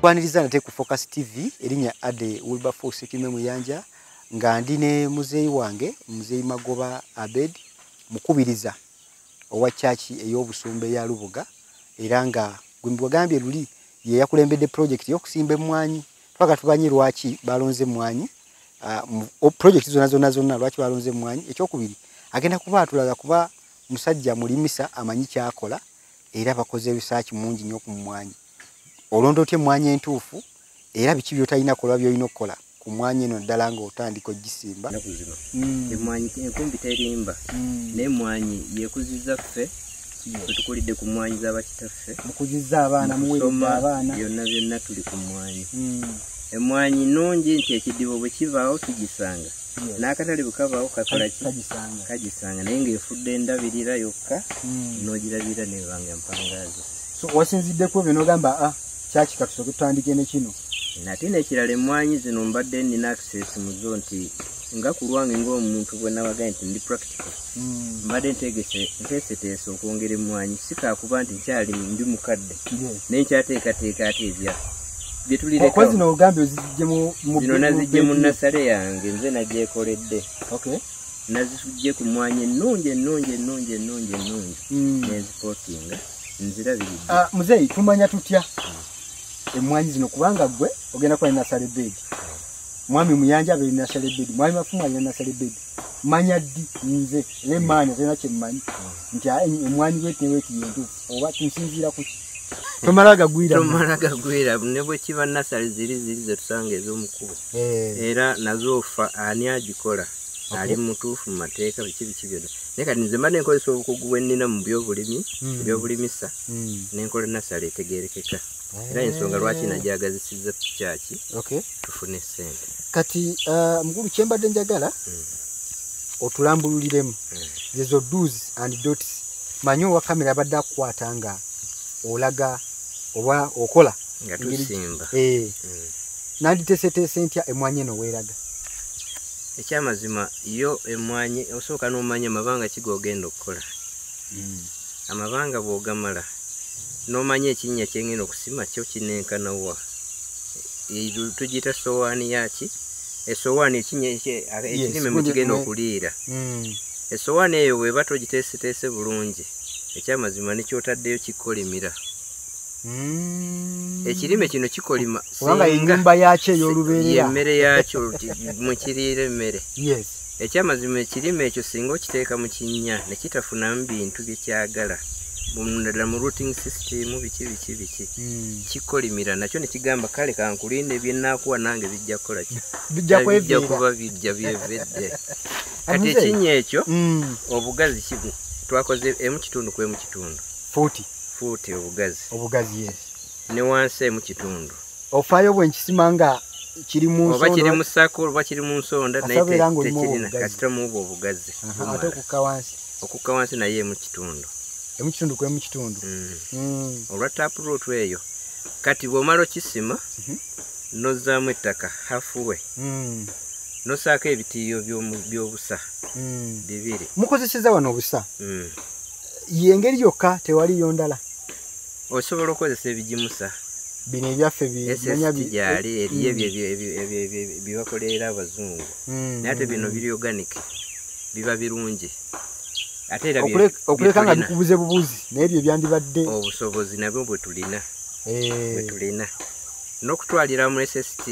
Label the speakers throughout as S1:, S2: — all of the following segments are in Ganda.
S1: Nkwaniriza nate ku Focus TV erinya Ade Wilberforce Kime Muyanja nga ndine muzeyi wange muzeyi Magoba Abed mukubiriza owa church ey'obusumbe ya Lubuga era nga gwimbwagambye luli ye yakulembedde project y'okusimba emmwanyi paka tubanyi lwaki balonze emmwanyi project zonna lwaki balonze emmwanyi ekyokubiri agenda kuba atulaga kuba musajja mulimisa amanyi kyakola era bakoze research mungi nnyo ku mmwanyi olondo otye emmwanyi entuufu era biki by'otalina kola by'olina okukola ku mmwanyi eno ddala ng'otandika ogisimba
S2: emmwanyi enkumbi terimba n'emmwanyi yekuzizza ffe tukulidde ku mmwanyi z'abakitaffe
S1: mukuzizza abaana muweereza abaana
S2: byonna tuli ku mmwanyi emmwanyi nnungi nti ekidibo bwe kivaawo kigisanga n'akatale bwe kabaawo kakola kagisanga naye ng'efudde endabirira yokka n'ogirabira nebanga mpangaazo
S1: so wasinziddeko byo n'ogamba kyaki katusooke tutandike ne kino
S2: nate n'ekirala emmwanyi zino mbadde nina access muzo nti nga ku lwange ng'omuntu bwe nabagaye nti ndi practical mbadde nteeseteese okwongera emmwanyi sikakuba nti nkyali ndi mukadde naye nkyateekateeka ate byetulireko
S1: zino ogambye
S2: zino nazijje mu nasale yange nze nagyekoledde nazisujje ku mmwanyi ennungi nezipootinga nzirabiridde
S1: muzeeyi tumanya tutya emmwanyi zino kubanga gwe ogenda kuba nasale bed mwami Muyanja abe nasale bed mwami Mafumu alina nasale bed manya ddi nze n'emmaanya zirina kye mmanyi nti emmwanyi weeteweeti yentuufu oba tunsinziira ku ki tomala
S2: gagwira ne bwe kiba nasale ziri zetusanga ez'omukubo era nazo ofa ani agikola ali mutuufu mu mateeka biki byonna naye kati nze mba nenkozesa obukugu bwe nnina mu byobulimisa nenkola nasale etegeerekeka era ensonga lwaki najagazisizza kyaki tufune ssente
S1: kati mukulu kyembadde njagala otulambululiremu zezo do's and don'ts manyi owa kamera abadde akukwata nga olaga oba okola
S2: nga tusimba
S1: nanditeeseteese ntya emmwanyi eno weeraga
S2: ekyamazima yo emmwanyi osooka n'omanya amabanga kigogenda okukola amabanga bw'ogamala n'omanya ekinnya kyengenda okusima kyo kinenkanawa tugiyita sowaani yaki esowaani ekirime mwe kigenda okuliira esowaani eyo bweba togiteeseteese bulungi ekyamazima nekyotaddeyo kikolimira ekirime kino kikolima
S1: kubanga ennyumba yakyo ey'olubeerera
S2: emmere yakyo mwekiriira emmere ekyamazima ekirime ekyo singa okiteeka mu kinnya ne kitafunamu bintu byekyagala ddala mu routing system biki kikolimira nakyo ne kigamba kale kankulinde byenaakuwa nange bijja kukola ki bijja kuba bijja byevedde kati ekinnya ekyo obugazi kibu twakoze emu kitundu ku emu kitundu 40 obugazi ne wansi emu kitundu
S1: ofaayo bwe nkisima nga kiri mu nsonda
S2: oba kiri mu sako oba kiri mu nsonda naye tekirina kasitamu obwo obugazi
S1: ate
S2: okukka wansi naye emu kitundu
S1: emukitundu ku emukitundu
S2: olwa taproot eyo kati bw'omala okisima nozzaamu ettaka halfway nosaako ebitiiyo by'obusa bibiri
S1: mukozeseza wano obusa yengeri yokka tewaliyo ndala
S2: osobola okukozesa ebigimusa
S1: bino ebyaffe
S2: gyali eriyo byebakolera abazungu naye ate bino biri organic biba birungi ate era
S1: okuleka nga bikubuze bubuzi naye ebyo byandibadde
S2: obusobozi nabwo bwe tulina n'okutwalira mu SST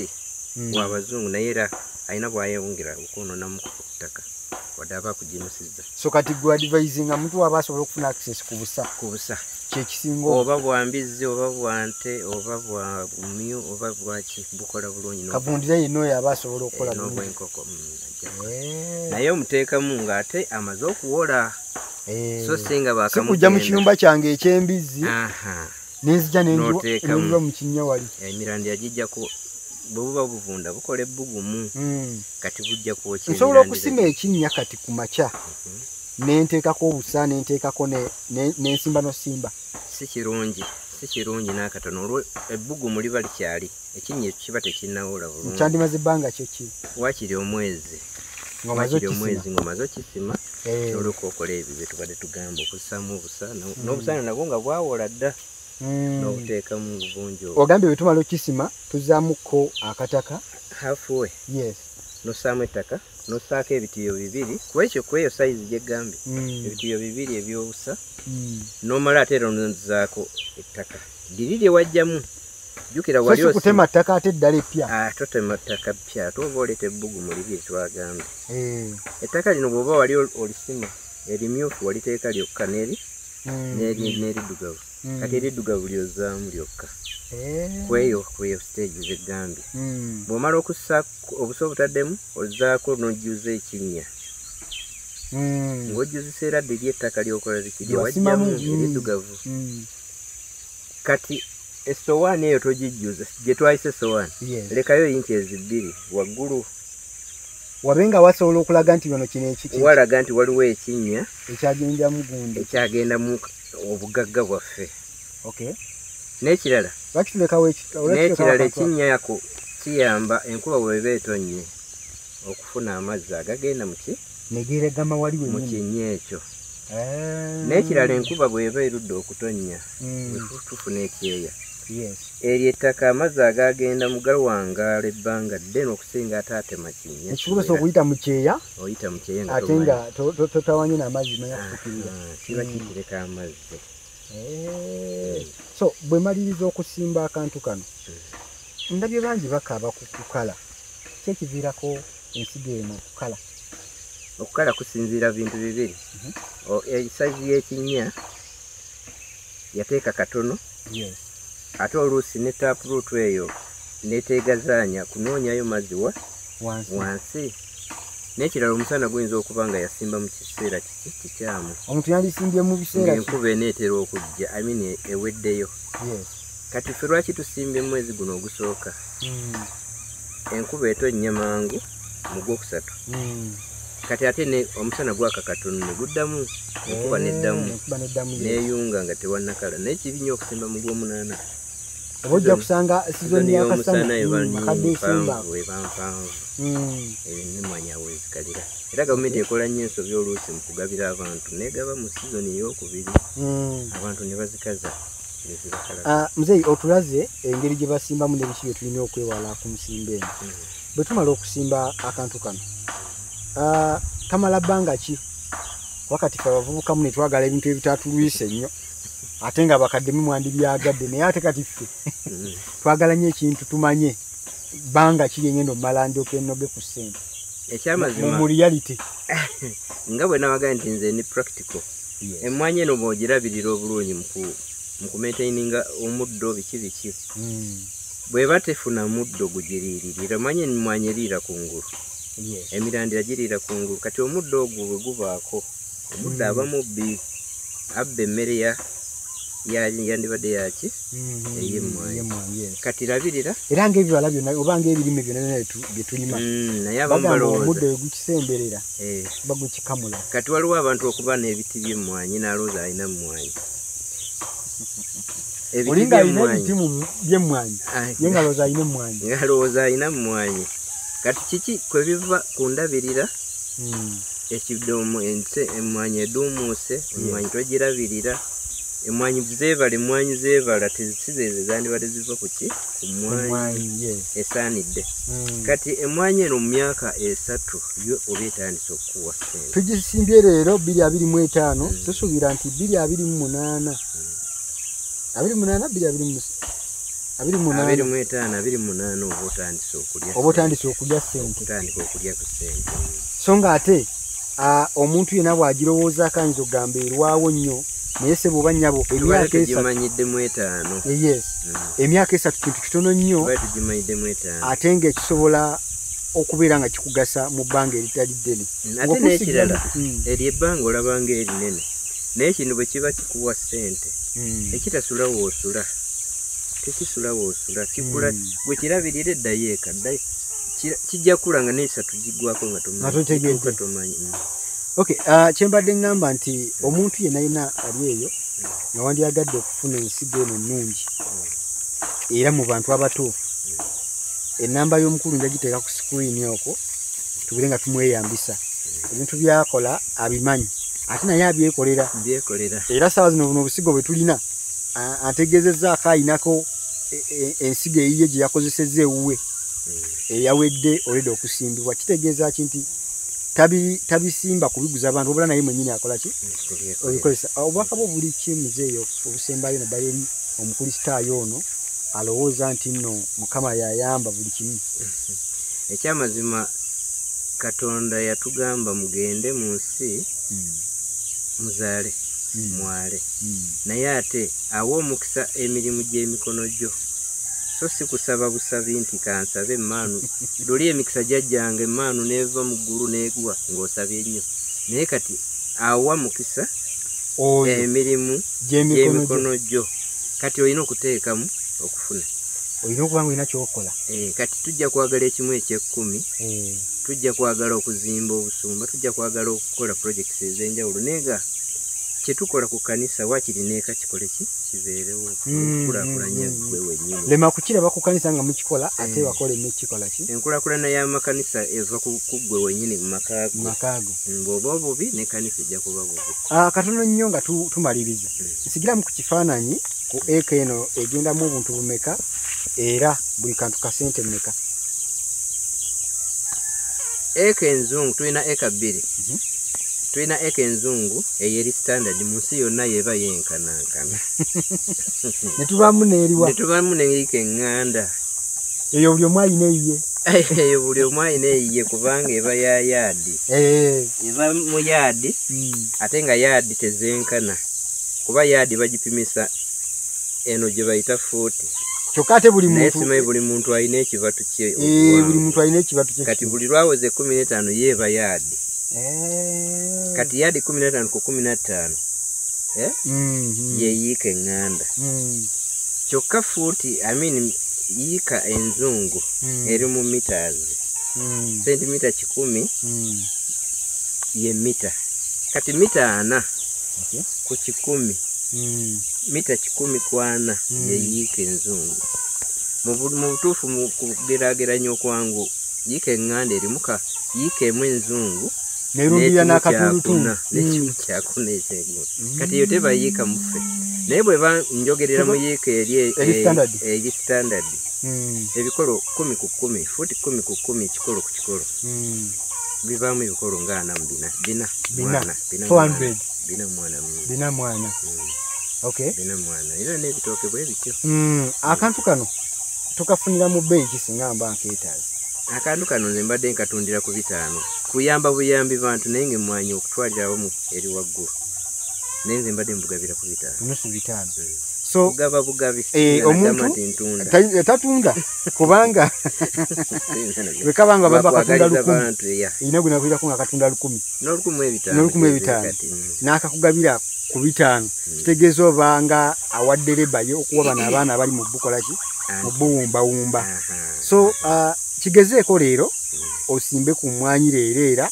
S2: w'abazungu naye era alina bwayewungira okwononamu ku ttaka wadde aba akugimusizza
S1: so kati gwe advisinga muntu waba asobola okufuna access ku busa kyekisinga
S2: oba bwambizzi oba bwante oba bwamyu oba bwaki bukola bulungi
S1: kavundira yenna oyo aba asobola okukola
S2: n'obwenkoko naye omuteekamu ng'ate amaze okuwola so singa
S1: bakamukujja mu kiyumba kyange eky'embizzi nenzija nenjiwa mu kinnya wali
S2: emirandi yagijjako bwe buba buvunda bukola ebbugumu kati bujja kwokya
S1: nsobola okusima ekinnya kati ku makya nenteekako obusa nenteekako nensimba nosimba
S2: si kirungi n'akatono olwo ebbugumu liba likyali ekinnya ekyo kiba tekinnawola bulungi
S1: kyandimaze ebbanga kyo ki
S2: wakiri omwezi ng'omaze okisima olwoka okola ebyo bye tubadde tugamba okussamu obusa n'obusaana nabwo nga bwawola dda n'obuteeka mu bubunjo.
S1: Ogambye bwe tumala okisima tuzaamuko akataka
S2: halfway.
S1: Yes.
S2: N'ossaamu ettaka n'ossaako ebitiyo bibiri kweyo sayizi gye ggambye. Ebitiyo bibiri eby'obusa n'omala ate era onzaako ettaka liri lye wajjamu. Jjukira wali
S1: kutema ttaka ate eddala eppya.
S2: Totema ttaka ppya ate oba oleeta ebbugumu liri twagambye. Ettaka lino bw'oba wali olisima erimyufu waliteeka lyokka n'eriddugavu. Kati eriddugavu lyozzaamu lyokka. Kweyo stage zeggambye. Bw'omala okussa obusa obutaddemu ozzaako n'ojjuza ekinnya. Ng'ojjuzisa era ddiri ettaka lyokola zikiri wajjamu eriddugavu. Kati essowaani eyo togijjuza gye twayise essowaani. Lekayo inches 2 waggulu.
S1: Wabenga wasobola okulaga nti bino kino ekiki.
S2: Walaga nti waliwo ekinnya
S1: ekyagenda mu gundi.
S2: Ekyagenda mu obugagga bwaffe.
S1: N'ekirala.
S2: N'ekirala ekinnya yako kiyamba enkuba bw'eba etonnye okufuna amazzi agagenda mu ki?
S1: Negeregama wali
S2: mu kinnya ekyo. N'ekirala enkuba bw'eba erudde okutonnya tufuna ekyeya. Eryo ettaka amazzi agagenda mu gawangaala ebbanga ddene okusinga ate atema kinnya.
S1: Ekikubisa okuyita mu kyeya.
S2: Oyita mu kyeya nga
S1: ate nga totawanye n'amazzi manya kutukirira.
S2: Kiba kikireka amazzi.
S1: So bwe maliriza okusimba akantu kano ndabye bangi bakaaba ku kukala. Kyekiviirako ensigo eno okukala.
S2: Okukala kusinziira bintu bibiri. Esayizi y'ekinnya yateeka katono. Ate oluusi ne taproot eyo neteegazaanya kunoonyayo mazzi wansi. N'ekirala omusana guyinza okuba nga yasimba mu kiseera kikyamu.
S1: Omuntu yandisimbye mu biseera
S2: enkuba eneetera okujja eweddeyo. Kati ffe lwaki tusimbye mu mwezi guno ogusooka? Enkuba etonnya mangu mu Gwokusatu. Kati ate omusana gwaka katono ne guddamu enkuba neddamu neeyunga nga tewannakala. Naye kibi nnyo okusimba mu Gw'omunaana.
S1: Ojja kusanga sizoni y'akasana
S2: ebanpanvu n'emmwanyi awo ezikalira. Era gavumenti ekola nnyo ensobi oluusi mu kugabira abantu negaba mu sizoni ey'okubiri abantu ne bazikaza ne zibakala.
S1: Muzeeyi otulaze engeri gye basimbamu n'ebiki bye tulina okwewala ku nsimba eno. Bwe tumala okusimba akantu kano kamala bbanga ki? Wakati ffe abavubukamu ne twagala ebintu ebitatulwise nnyo ate nga bakaddemu mwandibyagadde naye ate kati ffe twagala nnyo ekintu tumanye bbanga ki lyengenda omumala ndyoka ennoge ku ssente.
S2: Ekyamazima
S1: mu reality
S2: nga bwe nawaga nti nze ni practical. Emmwanyi eno bw'ogirabirira obulungi mu kumaintaininga omuddo biki bw'eba tefuna muddo gugiriiririra. Emmwanyi emmwanyi eriira kungulu. Emirandira giriira kungulu. Kati omuddo ogwo bwe gubaako omuddo aba mubbi abba emmere yandibadde yaki ey'emmwanyi. Kati labirira
S1: era ng'ebibala byonna oba ng'ebirime byonna bye tulima
S2: naye abamu balowooza
S1: omuddo we gukisemberera bagukikamula.
S2: Kati waliwo abantu okuba n'ebiti by'emmwanyi n'alowooza alina mmwanyi.
S1: Olinga alina ebiti by'emmwanyi ye ng'alowooza alina emmwanyi.
S2: Ng'alowooza alina mmwanyi. Kati kiki kwe biva ku ndabirira ekidoomo emmwanyi eduumuuse emmwanyi togirabirira. Emmwanyi zeebala tezisizeeze zandibadde ziva ku ki? Ku mmwanyi esaanidde. Kati emmwanyi eno mu myaka 3 yo oba etandise okukuwa ssente.
S1: Tugisimbye leero 2025 tusuubira nti 2028 oba otandise okulya ssente. So nga ate omuntu yenna bw'agirowoozaako ayinza okugamba erwawo nnyo naye se bw'oba nnyabo emyaka 3 emyaka 3 kintu kitono nnyo ate ng'ekisobola okubeera nga kikugasa mu bbanga eritali ddene.
S2: Ate n'ekirala eryo ebbanga olaba ng'erinene naye kino bwe kiba kikuwa ssente ekitasula woosula tekisula woosula kikula gwe kirabirira eddayo eka kijja kula nga n'esatu giggwako nga tomanyi.
S1: Okay, kyembadde ngamba nti omuntu yenna ali eyo nga wandyagadde okufuna ensigo eno ennungi era mu bantu abatuufu. Ennamba y'omukulu njagiteeka ku screen okwo tubire nga tumweyambisa ebintu byakola abimanyi ate naye abyekolera. Era saawa zino buno obusigo bwe tulina antegezezzaako ayinako ensigo eyiye gye yakozesezza ewuwe eyawedde oleda okusimbibwa. Kitegeeza ki nti tabisimba kubiguza abantu obula naye mwennyini akola ki obikozesa. Obubaka bwo buli ki muzeeyo obusembayo naddala eri omukristaayo ono alowooza nti nno Mukama yayamba buli kimu?
S2: Ekyamazima Katonda yatugamba mugende mu nsi muzaale mwale, naye ate awa omukisa emirimu gy'emikono gyo. So si kusaba busabi nti kansabe emmaanu luli emikisa gyajjanga emmaanu neeva mu ggulu neegwa ng'osabye ennyo, naye kati awa mukisa emirimu gy'emikono gyo, kati olina okuteekamu okufuna.
S1: Olina okuba nga olina kyokola.
S2: Kati tujja kwagala ekimu eky'ekkumi, tujja kwagala okuzimba obusumba, tujja kwagala okukola projects ez'enjawulo, neega kyetukola ku kanisa wakirineeka kikole kibeerewo okukulaakulanya gwe wennyini.
S1: Lema kukiraba ku kanisa nga mukikola ate wakola emikikola ki?
S2: Enkulaakulana y'amakanisa eva ku gwe wennyini mu makaago. Bw'oba obubi ne kanisa ejja kuba bubi.
S1: Katono nnyo nga tumaliriza. Nsigiramu ku kifaananyi ku eka eno egendamu obuntu bumeka era buli kantu kasente mmeka?
S2: Eka enzungu tulina eka 2. Tulina eka enzungu eyeri standard mu nsi yonna yeba yenkanankana.
S1: Netubaamu n'eriwa?
S2: Netubaamu n'eyika eŋŋanda.
S1: Eyo buli omu alina eyiye?
S2: Eyo buli omu alina eyiye kubanga eba ya yaadi. Eba mu yaadi ate nga yaadi tezenkana. Kuba yaadi bagipimisa eno gye bayita 40.
S1: Kyokka ate buli muntu
S2: simanyi buli muntu alina ekibatu kye.
S1: Buli muntu alina ekibatu kye.
S2: Kati buli lwawoze 15 yeeba yaadi. Kati yaadi 15 ku 15 yeyiika eŋŋanda. Kyokka 40 yiika enzungu eri mu meters. Sentimita 10 ye mita. Kati mita 4 ku 10 mita 10 ku 4 yeyiika enzungu. Mu butuufu mu kugeraageranya okwangu yiika eŋŋanda erimuka yiika emu enzungu
S1: nerumbira n'akatundutundu
S2: n'ekimu kyakuna ekyeggulo. Kati yo tebayiika mufe, naye bweba njogerera mu yiika eri standard ebikolo 10 ku 10 futi 10 ku 10 kikolo ku kikolo bivaamu ebikolo nga 4 bina mwana.
S1: Okay.
S2: Bina mwana era n'ebitooke bwe bityo.
S1: Akantu kano tukafunira mu bbeeyi kisinga mba nkeetaazi?
S2: Akantu kano nze mbadde nkatundira ku 5 kuyamba buyambi bantu naye ng'emmwanyi okutwalirawo mu eri waggulu, naye nze mbadde mbugabira ku 5.
S1: Nusu 5. So
S2: bugabi
S1: omuntu tatunda kubanga wekabanga baba katunda 10 ina guna kuira kunga katunda 10 n'olukumi n'akakugabira ku 5 kitegeeza obanga awadde lebayo okuwa bana abaana abali mu bukola ki mu buwumba. So kigezeeko leero osimbe ku mmwanyi leero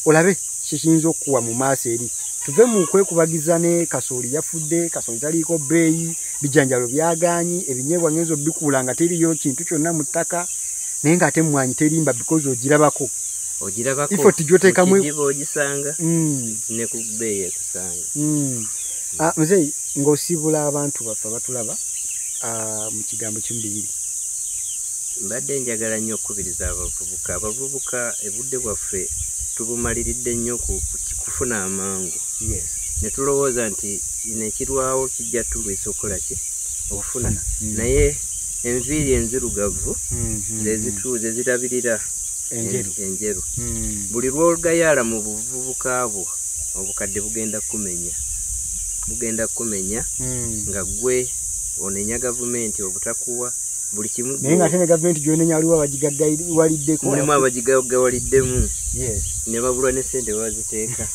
S1: olabe kiyinza okuwa mu maaso eri. Tuve mu kwekubagiza ne kasooli yafudde, kasooli taliiko bbeeyi, bijanjalo byagaanyi, ebinyeebwa ngenzo bikuula nga teriyo kintu kyonna mu ttaka, naye ng'ate mmwanyi terimba because ogirabako. Ifo tijyoteekamu
S2: ogisanga ne ku bbeeyi ekusanga.
S1: Muzeeyi ng'osiibula abantu baffe abatulaba mu kigambo kimu 2.
S2: Mbadde njagala nnyo okukubiriza abavubuka ebudde bwaffe tubumaliridde nnyo kufuna amangu. Ne tulowooza nti nekirwawo kijja tulwisa okukola ki okufuna, naye enviiri enzirugavu ze zirabirira enjeru. Buli lw'ogayaala mu buvubuka bwo obukadde bugenda kumenya nga gwe onenya gavumenti obutakuwa buli kimu.
S1: Naye nga tene gavumenti gyonenya waliwo abagigagawaliddeko.
S2: Mulimu abagigagawaliddemu ne babulwa ne ssente baziteeka.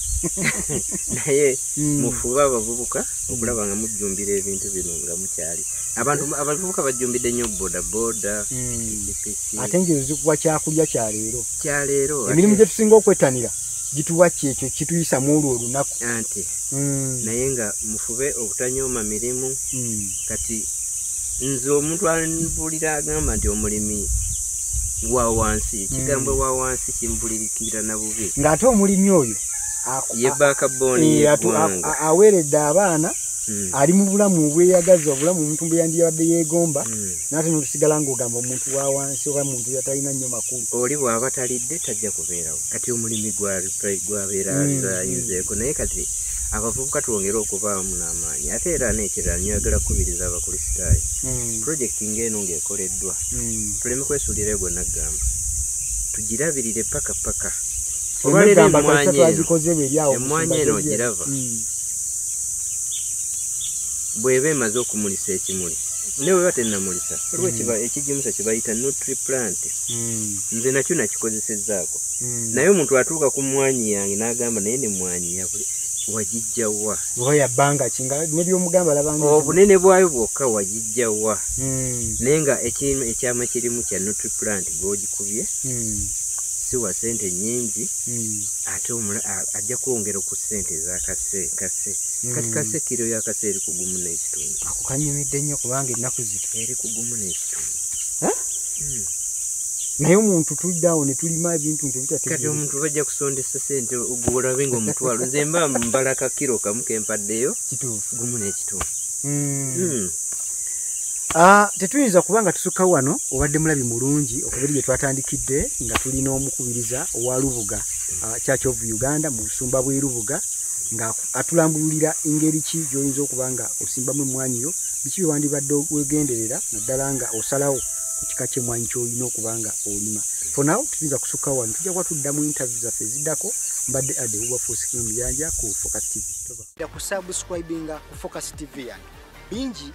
S2: Naye mufuba abavubuka okulaba nga mujjumbira ebintu bino nga mukyali. Abavubuka bajjumbidde nnyo bodaboda,
S1: ate ngero zikuwa kyakulya kya leero. Emirimu gye tusinga okwettanira gituwa kyekyo kituyisa mu olwo olunaku.
S2: Naye nga mufube obutanyooma mirimu. Kati nze omuntu ambulira agamba nti omulimi wa wansi, ekigambo wa wansi kimbulirikira na bubi.
S1: Ng'ate omulimi oyo
S2: ye backbone
S1: aweeredde abaana ali mu bulamu obweyagaza obulamu omuntu bwe yandiyadde yeegomba n'ate n'olusigala ng'ogamba omuntu wa wansi oba muntu yatalina nnyo makulu
S2: oli bw'aba talidde tajja kubeerawo kati omulimi gwabeera ayinzeeko naye kati abavubuka twongera okubaamu n'amaanyi ate era n'ekirala nyagala kukubiriza abakulisitaayo pulojekiti ng'eno ng'ekoleddwa tuleme kwesuulira egwo naggamba tugirabirire paka olwaleero emmwanyi eno ogiraba bw'eba emaze okumulisa ekimuli ne bweba tennamulisa waliwo ekigimusa kye bayita nutriplant nze nakyo nakikozesezzaako naye omuntu atuuka ku mmwanyi yange n'agamba naye ne mmwanyi wagijjawa
S1: yabbanga kinga nebyomugamba
S2: obunene bwayo bwokka wagijjawa naye nga ekyama kirimu kya nutriplant gw'ogikubye si wa sente nyingi ate ajja kwongera ku sente eza kase kati kase kiro ya kase eri kugumu n'ekitundu
S1: ako kanyumidde nnyo kubanga ennaku zito
S2: eri kugumu n'ekitundu
S1: naye omuntu tuliddawo ne tulima ebintu
S2: kati omuntu bajja kusondesa sente ogulabe ng'omutwalo nze mba mbala ka kiro kamu kempaddeyo gumu n'ekitundu
S1: tetuyinza kubanga tusukka wano obadde mulabi mulungi okubiri gye twatandikidde nga tulina omukubiriza owa Lubuga Church of Uganda mu busumba bwe Lubuga nga atulambulira engeri ki gy'oyinza okuba nga osimbamu emmwanyi yo biki bye wandibadde wegenderera naddala nga osalawo ku kika ky'emmwanyi ky'olina okuba nga olima for now tuyinza kusukka wano tujja kuba tudda mu interview zaffe eziddako mbadde Ade Wilberforce Kimuyanja ku Focus TV ku subscribinga ku Focus TV yange bingi